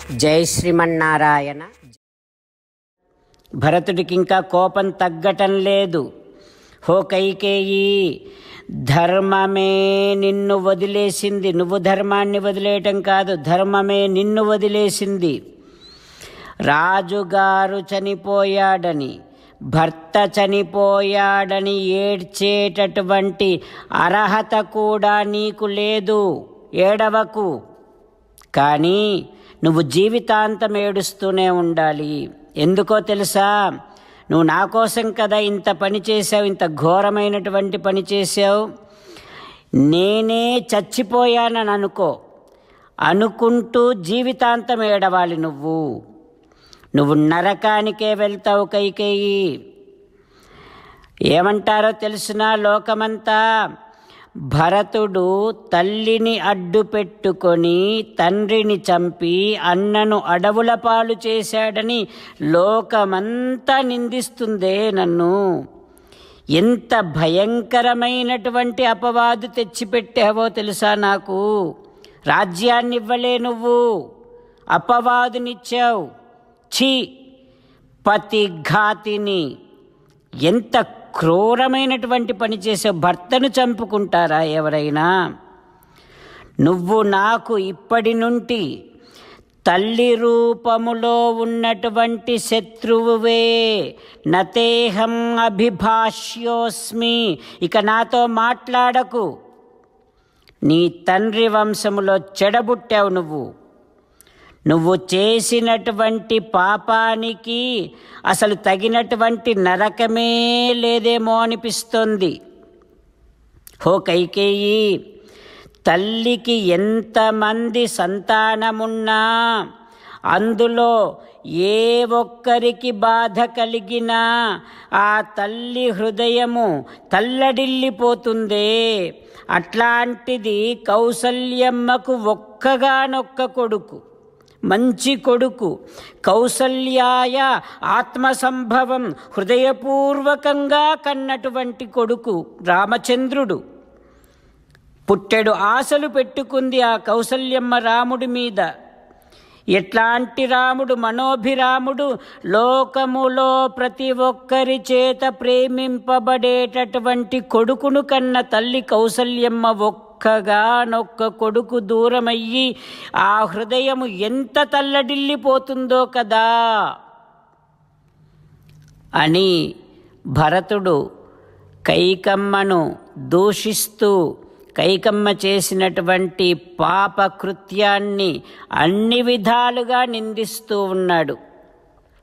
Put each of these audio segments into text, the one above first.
జై శ్రీమన్నారాయణ. భరతుడికి ఇంకా కోపం తగ్గటం లేదు. హో కైకేయి, ధర్మమే నిన్ను వదిలేసింది. నువ్వు ధర్మాన్ని వదిలేయటం కాదు, ధర్మమే నిన్ను వదిలేసింది. రాజుగారు చనిపోయాడని, భర్త చనిపోయాడని ఏడ్చేటటువంటి అర్హత కూడా నీకు లేదు. ఏడవకు. కానీ నువ్వు జీవితాంతం ఏడుస్తూనే ఉండాలి. ఎందుకో తెలుసా? నువ్వు నా కోసం కదా ఇంత పని చేసావు, ఇంత ఘోరమైనటువంటి పని చేసావు. నేనే చచ్చిపోయానని అనుకుంటూ జీవితాంతం ఏడవాలి. నువ్వు నరకానికే వెళ్తావు కైకేయి. ఏమంటారో తెలుసునా లోకమంతా? భరతుడు తల్లిని అడ్డు పెట్టుకొని తండ్రిని చంపి అన్నను అడవుల పాలు చేశాడని లోకమంతా నిందిస్తుందే నన్ను. ఎంత భయంకరమైనటువంటి అపవాదు తెచ్చిపెట్టావో తెలుసా నాకు? రాజ్యాన్ని ఇవ్వలే, నువ్వు అపవాదునిచ్చావు. ఛీ, పతిఘాతిని! ఎంత క్రూరమైనటువంటి పని చేసావు. భర్తను చంపుకుంటారా ఎవరైనా? నువ్వు నాకు ఇప్పటి నుండి తల్లి రూపములో ఉన్నటువంటి శత్రువువే. నతేహం అభిభాష్యోస్మి. ఇక నాతో మాట్లాడకు. నీ తండ్రి వంశములో చెడబుట్టావు నువ్వు చేసినటువంటి పాపానికి అసలు తగినటువంటి నరకమే లేదేమో అనిపిస్తోంది. హో కైకేయి, తల్లికి ఎంతమంది సంతానమున్నా అందులో ఏ ఒక్కరికి బాధ కలిగినా ఆ తల్లి హృదయము తల్లడిల్లిపోతుందే. అట్లాంటిది కౌసల్యమ్మకు ఒక్కగానొక్క కొడుకు, మంచి కొడుకు. కౌసల్యాయ ఆత్మసంభవం హృదయపూర్వకంగా కన్నటువంటి కొడుకు రామచంద్రుడు. పుట్టెడు ఆశలు పెట్టుకుంది ఆ కౌసల్యమ్మ రాముడి మీద. ఎట్లాంటి రాముడు? మనోభిరాముడు. లోకములో ప్రతి ఒక్కరి చేత ప్రేమింపబడేటటువంటి కొడుకును కన్న తల్లి కౌసల్యమ్మ ఒక్కగానొక్క కొడుకు దూరమయ్యి ఆ హృదయము ఎంత తల్లడిల్లిపోతుందో కదా అని భరతుడు కైకమ్మను దూషిస్తూ కైకమ్మ చేసినటువంటి పాపకృత్యాన్ని అన్ని విధాలుగా నిందిస్తూ ఉన్నాడు.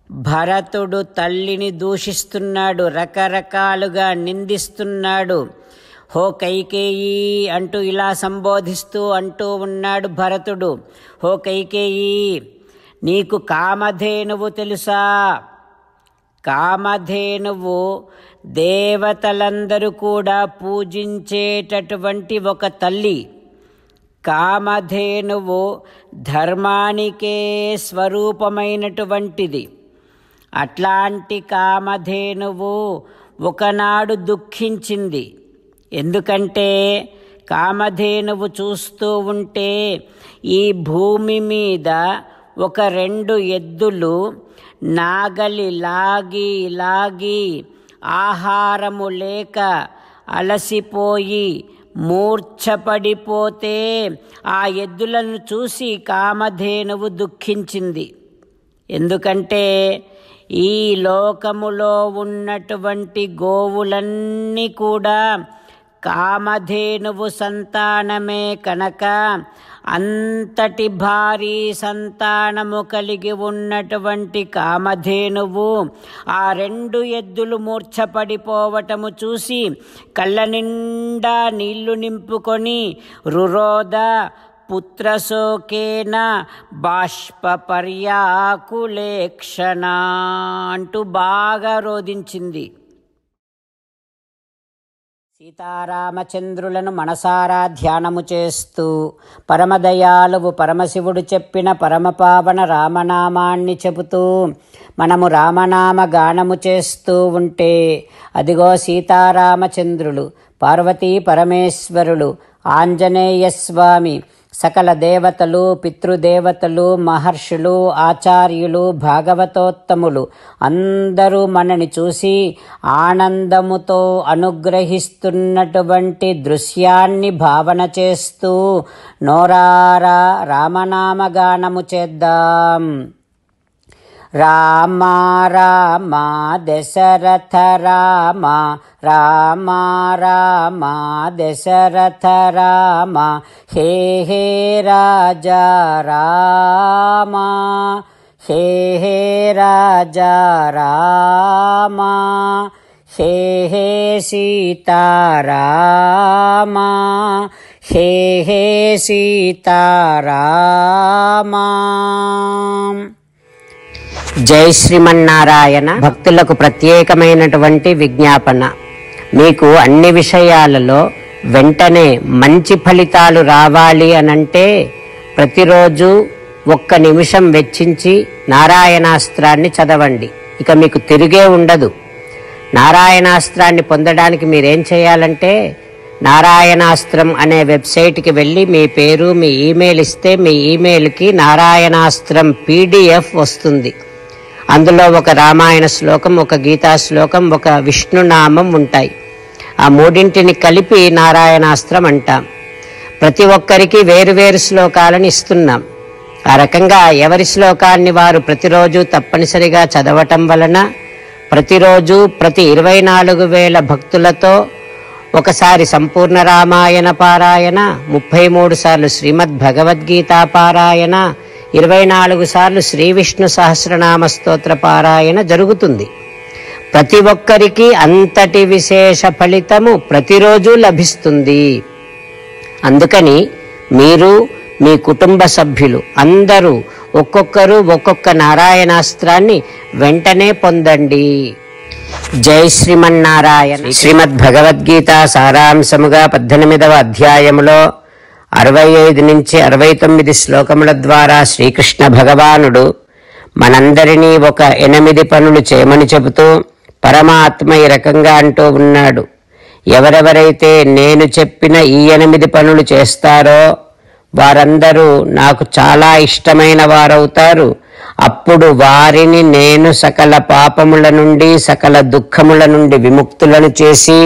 భరతుడు తల్లిని దూషిస్తున్నాడు, రకరకాలుగా నిందిస్తున్నాడు. హో కైకేయి అంటూ ఇలా సంబోధిస్తూ అంటూ ఉన్నాడు భరతుడు. హో కైకేయి, నీకు కామధేనువు తెలుసా? కామధేనువు దేవతలందరూ కూడా పూజించేటటువంటి ఒక తల్లి. కామధేనువు ధర్మానికే స్వరూపమైనటువంటిది. అట్లాంటి కామధేనువు ఒకనాడు దుఃఖించింది. ఎందుకంటే కామధేనువు చూస్తూ ఉంటే ఈ భూమి మీద ఒక 2 ఎద్దులు నాగలి లాగి ఆహారము లేక అలసిపోయి మూర్ఛపడిపోతే ఆ ఎద్దులను చూసి కామధేనువు దుఃఖించింది. ఎందుకంటే ఈ లోకములో ఉన్నటువంటి గోవులన్నీ కూడా కామధేనువు సంతానమే కనుక అంతటి భారీ సంతానము కలిగి ఉన్నటువంటి కామధేనువు ఆ 2 ఎద్దులు మూర్ఛపడిపోవటము చూసి కళ్ళ నిండా నీళ్లు నింపుకొని రురోద పుత్రశోకేన బాష్పపర్యాకులేక్షణ అంటూ బాగా రోదించింది. సీతారామచంద్రులను మనసారా ధ్యానము చేస్తూ పరమదయాళువు పరమశివుడు చెప్పిన పరమపావన రామనామాన్ని చెబుతూ మనము రామనామ గానము చేస్తూ ఉంటే అదిగో సీతారామచంద్రులు, పార్వతీ పరమేశ్వరులు, ఆంజనేయస్వామి, సకల దేవతలు, పితృదేవతలు, మహర్షులు, ఆచార్యులు, భాగవతోత్తములు అందరూ మనని చూసి ఆనందముతో అనుగ్రహిస్తున్నటువంటి దృశ్యాన్ని భావన చేస్తూ నోరారా రామనామగానము చేద్దాం. రామ రామ దశరథ రామ, రామ రామ దశరథ రామ, హే హే రాజా రామ, హే హే రాజా రామ, హే హే సీతారామ, హే హే సీతారామ. జై శ్రీమన్నారాయణ. భక్తులకు ప్రత్యేకమైనటువంటి విజ్ఞాపన. మీకు అన్ని విషయాలలో వెంటనే మంచి ఫలితాలు రావాలి అనంటే ప్రతిరోజు 1 నిమిషం వెచ్చించి నారాయణాస్త్రాన్ని చదవండి. ఇక మీకు తిరిగే ఉండదు. నారాయణాస్త్రాన్ని పొందడానికి మీరేం చేయాలంటే నారాయణాస్త్రం అనే వెబ్సైట్కి వెళ్ళి మీ పేరు, మీ ఈమెయిల్ ఇస్తే మీ ఈమెయిల్కి నారాయణాస్త్రం PDF వస్తుంది. అందులో ఒక రామాయణ శ్లోకం, ఒక గీతా శ్లోకం, ఒక విష్ణునామం ఉంటాయి. ఆ మూడింటిని కలిపి నారాయణాస్త్రం అంటాం. ప్రతి ఒక్కరికి వేరువేరు శ్లోకాలను ఇస్తున్నాం. ఆ రకంగా ఎవరి శ్లోకాన్ని వారు ప్రతిరోజు తప్పనిసరిగా చదవటం వలన ప్రతిరోజు ప్రతి 24,000 భక్తులతో ఒకసారి సంపూర్ణ రామాయణ పారాయణ, 33 సార్లు శ్రీమద్ భగవద్గీత పారాయణ, 24 సార్లు శ్రీ విష్ణు సహస్రనామ స్తోత్ర పారాయణ జరుగుతుంది. ప్రతి ఒక్కరికి అంతటి విశేష ఫలితము ప్రతిరోజు లభిస్తుంది. అందుకని మీరు, మీ కుటుంబ సభ్యులు అందరూ ఒక్కొక్కరు ఒక్కొక్క నారాయణాస్త్రాన్ని వెంటనే పొందండి. జై శ్రీమన్నారాయణ. శ్రీమద్ భగవద్గీత సారాంశముగా 18వ అధ్యాయములో 65 నుంచి 69 శ్లోకముల ద్వారా శ్రీకృష్ణ భగవానుడు మనందరినీ ఒక 8 పనులు చేయమని చెబుతూ పరమాత్మ ఈ రకంగా అంటూ ఉన్నాడు. ఎవరెవరైతే నేను చెప్పిన ఈ 8 పనులు చేస్తారో వారందరూ నాకు చాలా ఇష్టమైన వారవుతారు. అప్పుడు వారిని నేను సకల పాపముల నుండి, సకల దుఃఖముల నుండి విముక్తులను చేసి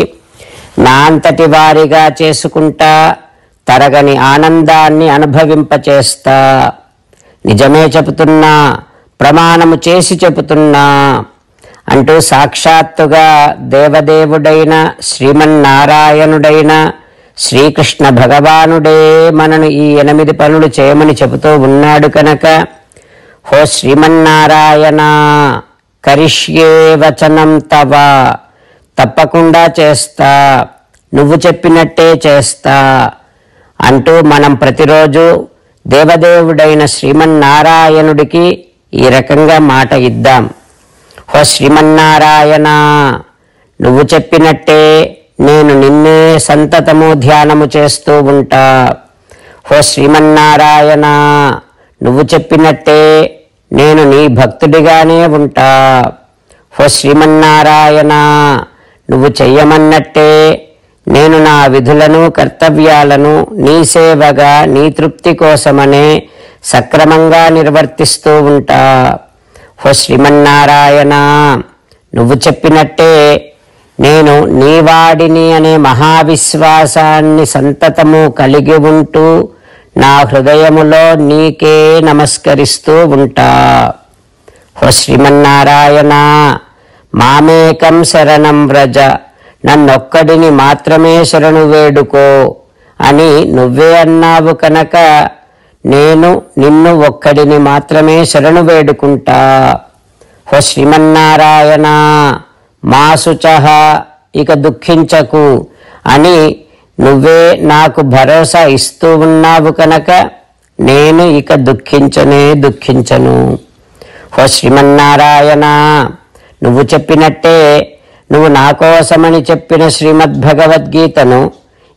నా అంతటి వారిగా చేసుకుంటా, తరగని ఆనందాన్ని అనుభవింపచేస్తా. నిజమే చెబుతున్నా, ప్రమాణము చేసి చెబుతున్నా అంటూ సాక్షాత్తుగా దేవదేవుడైన శ్రీమన్నారాయణుడైన శ్రీకృష్ణ భగవానుడే మనను ఈ 8 పనులు చేయమని చెబుతూ ఉన్నాడు కనుక, హో శ్రీమన్నారాయణ, కరిష్యే వచనం తవ, తప్పకుండా చేస్తా, నువ్వు చెప్పినట్టే చేస్తా అంటూ మనం ప్రతిరోజు దేవదేవుడైన శ్రీమన్నారాయణుడికి ఈ రకంగా మాట ఇద్దాం. హో శ్రీమన్నారాయణ, నువ్వు చెప్పినట్టే నేను నిన్నే సంతతము ధ్యానము చేస్తూ ఉంటా. హో శ్రీమన్నారాయణ, నువ్వు చెప్పినట్టే నేను నీ భక్తుడిగానే ఉంటా. హో శ్రీమన్నారాయణ, నువ్వు చెయ్యమన్నట్టే నేను నా విధులను, కర్తవ్యాలను నీ సేవగా, నీ తృప్తి కోసమనే సక్రమంగా నిర్వర్తిస్తూ ఉంటా. హో శ్రీమన్నారాయణ, నువ్వు చెప్పినట్టే నేను నీవాడిని అనే మహావిశ్వాసాన్ని సంతతము కలిగి ఉంటూ నా హృదయములో నీకే నమస్కరిస్తూ ఉంటా. హో శ్రీమన్నారాయణ, మామేకం శరణం వ్రజ, నన్నొక్కడిని మాత్రమే శరణు వేడుకో అని నువ్వే అన్నావు కనుక నేను నిన్ను ఒక్కడిని మాత్రమే శరణు వేడుకుంటా. హో శ్రీమన్నారాయణ, మా శుచః, ఇక దుఃఖించకు అని నువ్వే నాకు భరోసా ఇస్తూ ఉన్నావు కనుక నేను ఇక దుఃఖించను. హో శ్రీమన్నారాయణ, నువ్వు చెప్పినట్టే నువ్వు నా కోసమని చెప్పిన శ్రీమద్ భగవద్గీతను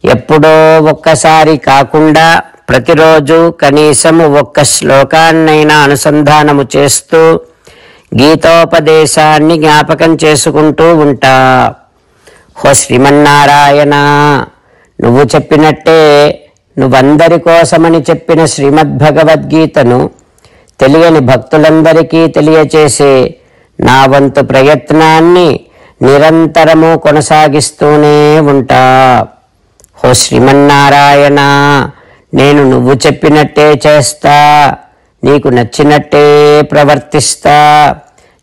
ఎప్పుడో ఒక్కసారి కాకుండా ప్రతిరోజు కనీసము 1 శ్లోకాన్నైనా అనుసంధానము చేస్తూ గీతోపదేశాన్ని జ్ఞాపకం చేసుకుంటూ ఉంటా. హో శ్రీమన్నారాయణ, నువ్వు చెప్పినట్టే నువ్వందరి కోసమని చెప్పిన శ్రీమద్భగవద్గీతను తెలియని భక్తులందరికీ తెలియచేసే నా వంతు ప్రయత్నాన్ని నిరంతరము కొనసాగిస్తూనే ఉంటా. ఓ శ్రీమన్నారాయణ, నేను నువ్వు చెప్పినట్టే చేస్తా, నీకు నచ్చినట్టే ప్రవర్తిస్తా,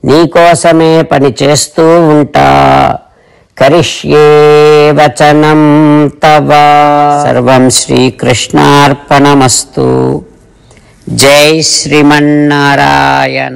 నీకోసమే పని చేస్తూ ఉంటా. కరిష్యే వచనం తవ. సర్వం శ్రీకృష్ణార్పణమస్తు. జై శ్రీమన్నారాయణ.